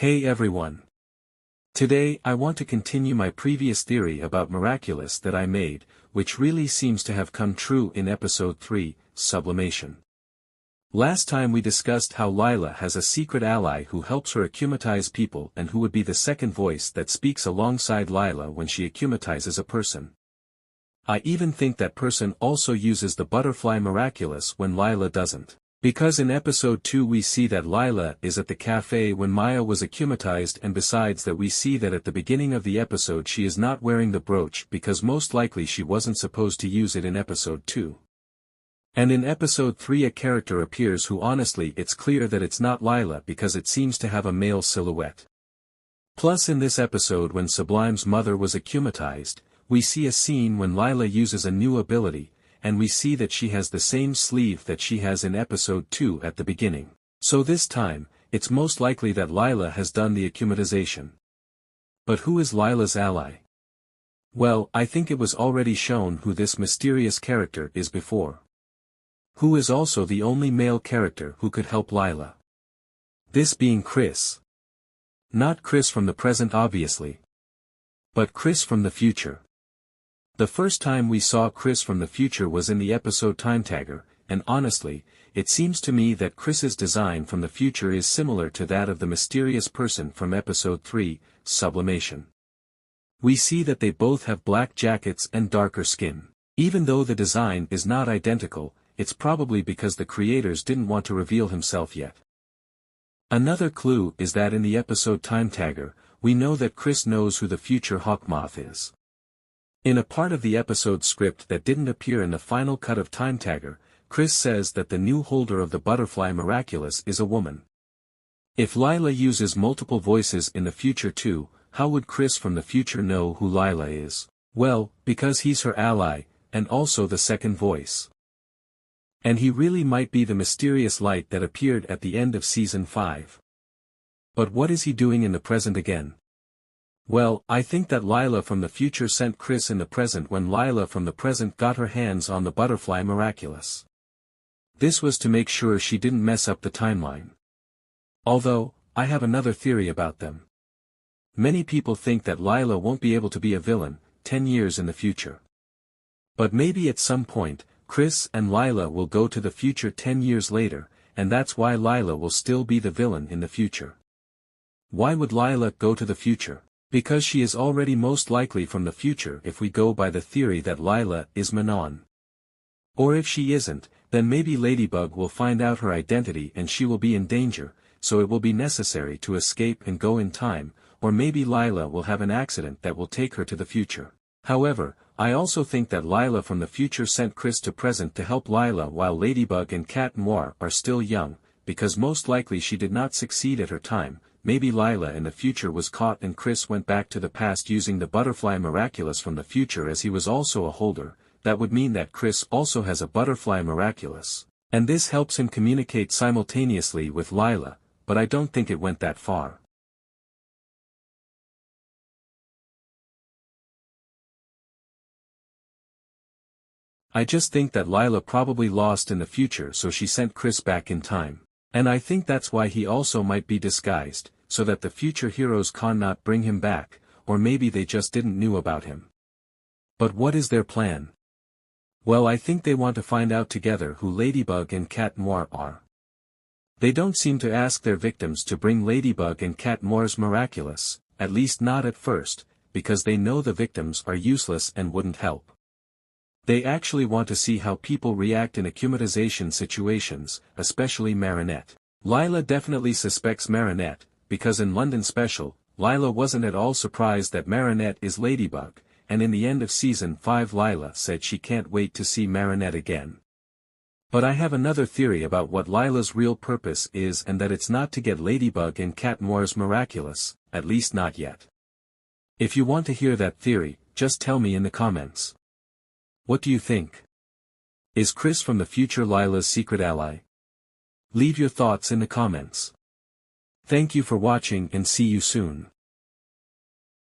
Hey everyone. Today I want to continue my previous theory about Miraculous that I made, which really seems to have come true in episode 3, Sublimation. Last time we discussed how Lila has a secret ally who helps her accumatize people and who would be the second voice that speaks alongside Lila when she acumatizes a person. I even think that person also uses the butterfly Miraculous when Lila doesn't. Because in episode 2 we see that Lila is at the cafe when Maya was acumatized, and besides that we see that at the beginning of the episode she is not wearing the brooch because most likely she wasn't supposed to use it in episode 2. And in episode 3 a character appears who honestly it's clear that it's not Lila because it seems to have a male silhouette. Plus in this episode when Sublime's mother was acumatized, we see a scene when Lila uses a new ability, and we see that she has the same sleeve that she has in episode 2 at the beginning. So this time, it's most likely that Lila has done the acumatization. But who is Lila's ally? Well, I think it was already shown who this mysterious character is before. Who is also the only male character who could help Lila. This being Chris. Not Chris from the present obviously. But Chris from the future. The first time we saw Chris from the future was in the episode Time Tagger, and honestly, it seems to me that Chris's design from the future is similar to that of the mysterious person from episode 3, Sublimation. We see that they both have black jackets and darker skin. Even though the design is not identical, it's probably because the creators didn't want to reveal himself yet. Another clue is that in the episode Time Tagger, we know that Chris knows who the future Hawkmoth is. In a part of the episode script that didn't appear in the final cut of Time Tagger, Chris says that the new holder of the butterfly Miraculous is a woman. If Lila uses multiple voices in the future too, how would Chris from the future know who Lila is? Well, because he's her ally, and also the second voice. And he really might be the mysterious light that appeared at the end of season 5. But what is he doing in the present again? Well, I think that Lila from the future sent Chris in the present when Lila from the present got her hands on the butterfly Miraculous. This was to make sure she didn't mess up the timeline. Although, I have another theory about them. Many people think that Lila won't be able to be a villain 10 years in the future. But maybe at some point, Chris and Lila will go to the future 10 years later, and that's why Lila will still be the villain in the future. Why would Lila go to the future? Because she is already most likely from the future if we go by the theory that Lila is Manon. Or if she isn't, then maybe Ladybug will find out her identity and she will be in danger, so it will be necessary to escape and go in time, or maybe Lila will have an accident that will take her to the future. However, I also think that Lila from the future sent Chris to present to help Lila while Ladybug and Cat Noir are still young, because most likely she did not succeed at her time. Maybe Lila in the future was caught and Chris went back to the past using the butterfly Miraculous from the future as he was also a holder. That would mean that Chris also has a butterfly Miraculous, and this helps him communicate simultaneously with Lila, but I don't think it went that far. I just think that Lila probably lost in the future so she sent Chris back in time. And I think that's why he also might be disguised, so that the future heroes cannot bring him back, or maybe they just didn't knew about him. But what is their plan? Well, I think they want to find out together who Ladybug and Cat Noir are. They don't seem to ask their victims to bring Ladybug and Cat Noir's Miraculous, at least not at first, because they know the victims are useless and wouldn't help. They actually want to see how people react in acumatization situations, especially Marinette. Lila definitely suspects Marinette, because in London Special, Lila wasn't at all surprised that Marinette is Ladybug, and in the end of season 5 Lila said she can't wait to see Marinette again. But I have another theory about what Lila's real purpose is, and that it's not to get Ladybug and Cat Noir's Miraculous, at least not yet. If you want to hear that theory, just tell me in the comments. What do you think? Is Chris from the future Lila's secret ally? Leave your thoughts in the comments. Thank you for watching and see you soon.